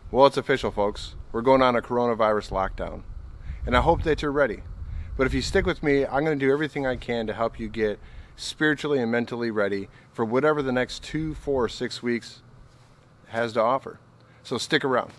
Well, it's official, folks. We're going on a coronavirus lockdown. And I hope that you're ready. But if you stick with me, I'm going to do everything I can to help you get spiritually and mentally ready for whatever the next 2, 4, or 6 weeks has to offer. So stick around.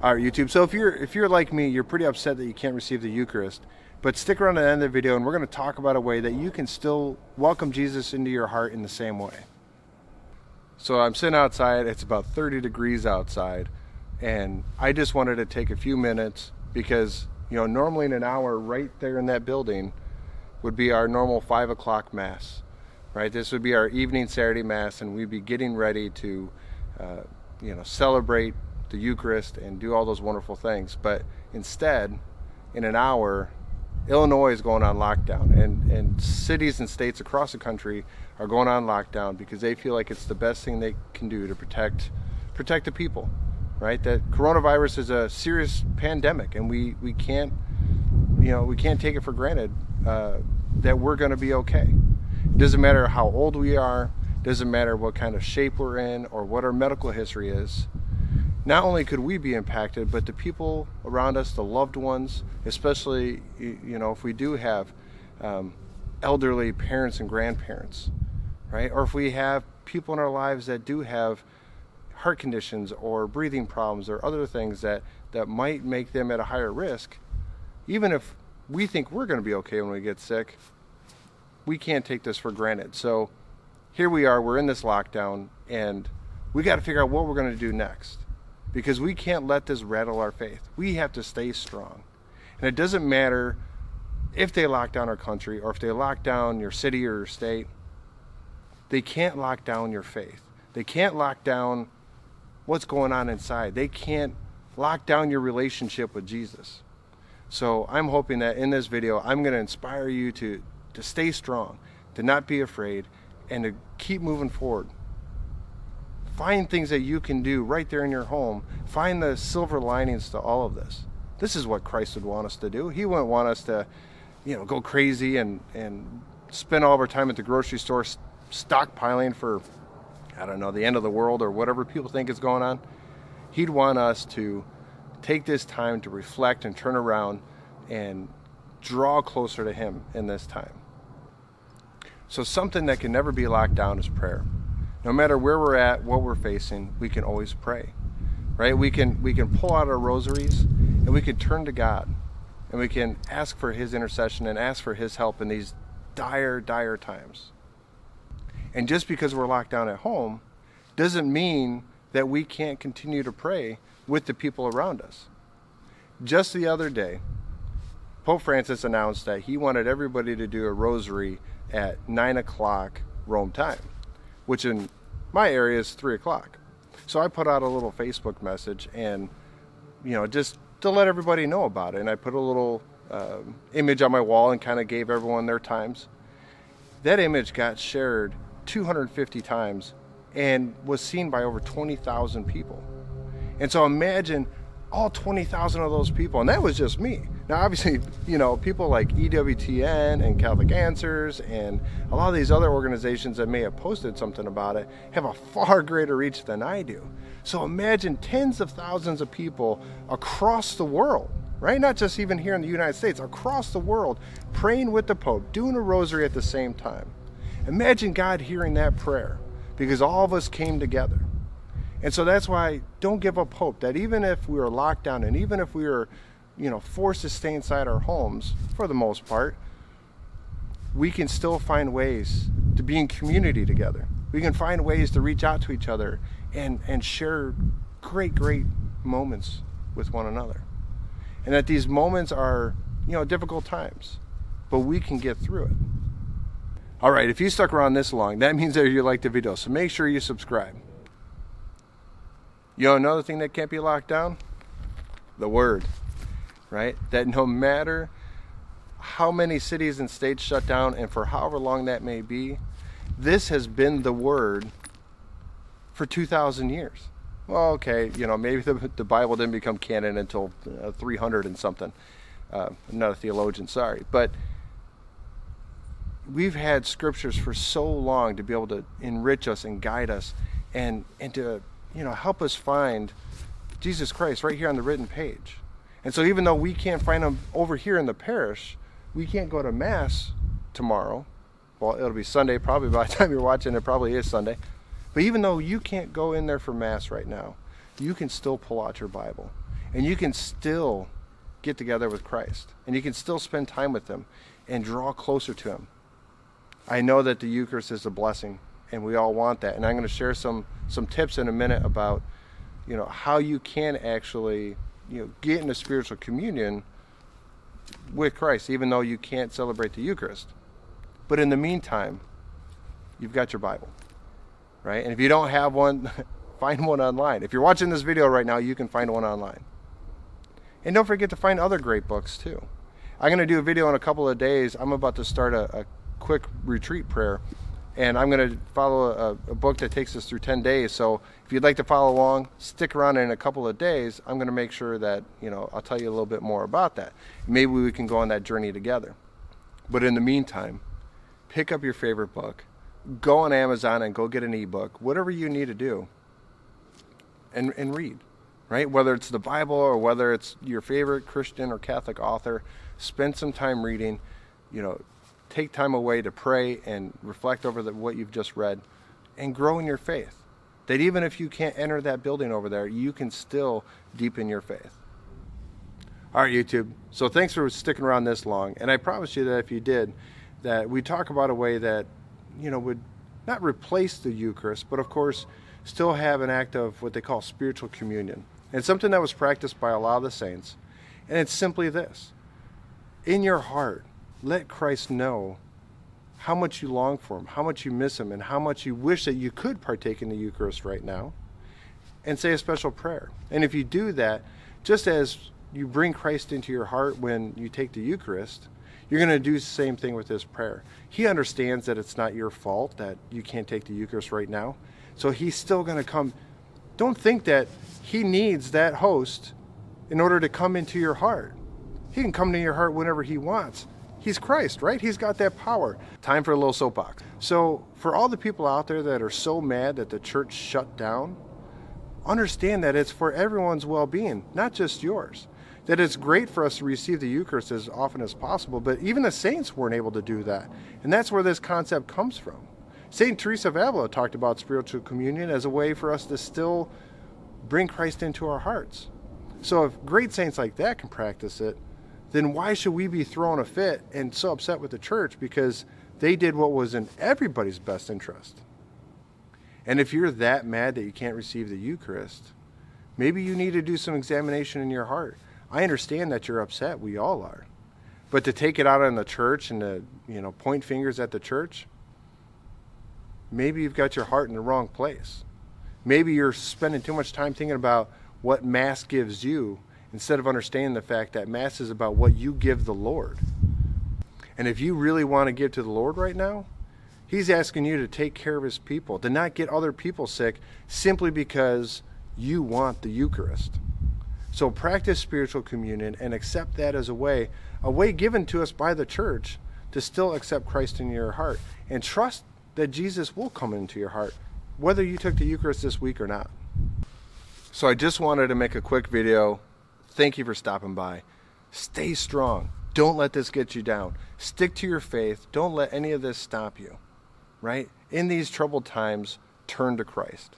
All right, YouTube. So if you're like me, you're pretty upset that you can't receive the Eucharist. But stick around to the end of the video, and we're going to talk about a way that you can still welcome Jesus into your heart in the same way. So I'm sitting outside. It's about 30 degrees outside, and I just wanted to take a few minutes because, normally in an hour right there in that building would be our normal 5 o'clock Mass, right? This would be our evening Saturday Mass, and we'd be getting ready to, celebrate the Eucharist and do all those wonderful things. But instead, in an hour, Illinois is going on lockdown, and cities and states across the country are going on lockdown because they feel like it's the best thing they can do to protect the people, right? That coronavirus is a serious pandemic, and we can't take it for granted that we're going to be okay. It doesn't matter how old we are, doesn't matter what kind of shape we're in or what our medical history is. Not only could we be impacted, but the people around us, the loved ones, especially, if we do have elderly parents and grandparents, right? Or if we have people in our lives that do have heart conditions or breathing problems or other things that might make them at a higher risk, even if we think we're going to be okay when we get sick, we can't take this for granted. So here we are, we're in this lockdown, and we got to figure out what we're going to do next. Because we can't let this rattle our faith. We have to stay strong. And it doesn't matter if they lock down our country or if they lock down your city or your state. They can't lock down your faith. They can't lock down what's going on inside. They can't lock down your relationship with Jesus. So I'm hoping that in this video, I'm going to inspire you to stay strong, to not be afraid, and to keep moving forward. Find things that you can do right there in your home. Find the silver linings to all of this. This is what Christ would want us to do. He wouldn't want us to, go crazy and spend all of our time at the grocery store stockpiling for, the end of the world or whatever people think is going on. He'd want us to take this time to reflect and turn around and draw closer to Him in this time. So something that can never be locked down is prayer. No matter where we're at, what we're facing, we can always pray, right? We can pull out our rosaries and we can turn to God and we can ask for His intercession and ask for His help in these dire, dire times. And just because we're locked down at home doesn't mean that we can't continue to pray with the people around us. Just the other day, Pope Francis announced that he wanted everybody to do a rosary at 9 o'clock Rome time, which in my area is 3 o'clock. So I put out a little Facebook message and, just to let everybody know about it. And I put a little image on my wall and kind of gave everyone their times. That image got shared 250 times and was seen by over 20,000 people. And so imagine all 20,000 of those people, and that was just me. Now, obviously, people like EWTN and Catholic Answers and a lot of these other organizations that may have posted something about it have a far greater reach than I do. So imagine tens of thousands of people across the world, right? Not just even here in the United States, across the world, praying with the Pope, doing a rosary at the same time. Imagine God hearing that prayer because all of us came together. And so that's why don't give up hope that even if we are locked down and even if we are, forced to stay inside our homes for the most part, we can still find ways to be in community together. We can find ways to reach out to each other and share great, great moments with one another. And that these moments are, difficult times, but we can get through it. All right, if you stuck around this long, that means that you liked the video, so make sure you subscribe. Another thing that can't be locked down? The Word, right? That no matter how many cities and states shut down, and for however long that may be, this has been the word for 2,000 years. Well, okay, maybe the Bible didn't become canon until 300 and something. I'm not a theologian, sorry. But we've had scriptures for so long to be able to enrich us and guide us and to help us find Jesus Christ right here on the written page. And so even though we can't find him over here in the parish, we can't go to Mass tomorrow. Well, it'll be Sunday probably by the time you're watching. It probably is Sunday. But even though you can't go in there for Mass right now, you can still pull out your Bible. And you can still get together with Christ. And you can still spend time with him and draw closer to him. I know that the Eucharist is a blessing, and we all want that. And I'm going to share some tips in a minute about how you can actually get into spiritual communion with Christ, even though you can't celebrate the Eucharist. But in the meantime, you've got your Bible, right? And if you don't have one, find one online. If you're watching this video right now, you can find one online. And don't forget to find other great books too. I'm going to do a video in a couple of days. I'm about to start a quick retreat prayer, and I'm going to follow a book that takes us through 10 days. So if you'd like to follow along, stick around in a couple of days. I'm going to make sure that I'll tell you a little bit more about that. Maybe we can go on that journey together. But in the meantime, pick up your favorite book, go on Amazon and go get an ebook, whatever you need to do, and read, right? Whether it's the Bible or whether it's your favorite Christian or Catholic author, spend some time reading, take time away to pray and reflect over what you've just read and grow in your faith. That even if you can't enter that building over there, you can still deepen your faith. All right, YouTube. So thanks for sticking around this long. And I promise you that if you did, that we talk about a way that, would not replace the Eucharist, but of course, still have an act of what they call spiritual communion. And it's something that was practiced by a lot of the saints. And it's simply this. In your heart, let Christ know how much you long for him, how much you miss him, and how much you wish that you could partake in the Eucharist right now, and say a special prayer. And if you do that, just as you bring Christ into your heart when you take the Eucharist, you're going to do the same thing with this prayer. He understands that it's not your fault that you can't take the Eucharist right now, so he's still going to come. Don't think that he needs that host in order to come into your heart. He can come to your heart whenever he wants. He's Christ, right? He's got that power. Time for a little soapbox. So for all the people out there that are so mad that the church shut down, understand that it's for everyone's well-being, not just yours. That it's great for us to receive the Eucharist as often as possible, but even the saints weren't able to do that. And that's where this concept comes from. St. Teresa of Avila talked about spiritual communion as a way for us to still bring Christ into our hearts. So if great saints like that can practice it, then why should we be throwing a fit and so upset with the church because they did what was in everybody's best interest? And if you're that mad that you can't receive the Eucharist, maybe you need to do some examination in your heart. I understand that you're upset. We all are. But to take it out on the church and to, point fingers at the church, maybe you've got your heart in the wrong place. Maybe you're spending too much time thinking about what Mass gives you instead of understanding the fact that Mass is about what you give the Lord. And if you really want to give to the Lord right now, he's asking you to take care of his people, to not get other people sick simply because you want the Eucharist. So practice spiritual communion and accept that as a way given to us by the church to still accept Christ in your heart. And trust that Jesus will come into your heart, whether you took the Eucharist this week or not. So I just wanted to make a quick video. Thank you for stopping by. Stay strong. Don't let this get you down. Stick to your faith. Don't let any of this stop you, right? In these troubled times, turn to Christ.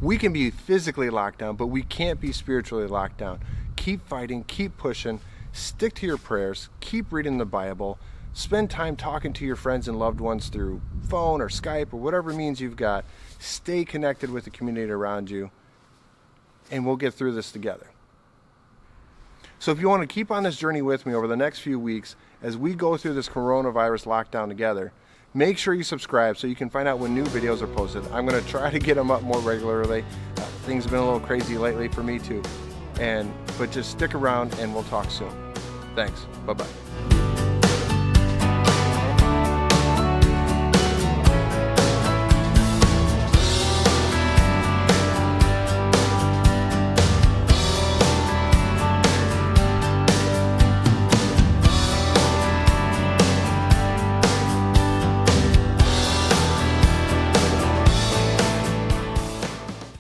We can be physically locked down, but we can't be spiritually locked down. Keep fighting, keep pushing, stick to your prayers, keep reading the Bible, spend time talking to your friends and loved ones through phone or Skype or whatever means you've got. Stay connected with the community around you, and we'll get through this together. So if you want to keep on this journey with me over the next few weeks as we go through this coronavirus lockdown together, make sure you subscribe so you can find out when new videos are posted. I'm going to try to get them up more regularly. Things have been a little crazy lately for me too. But just stick around and we'll talk soon. Thanks. Bye-bye.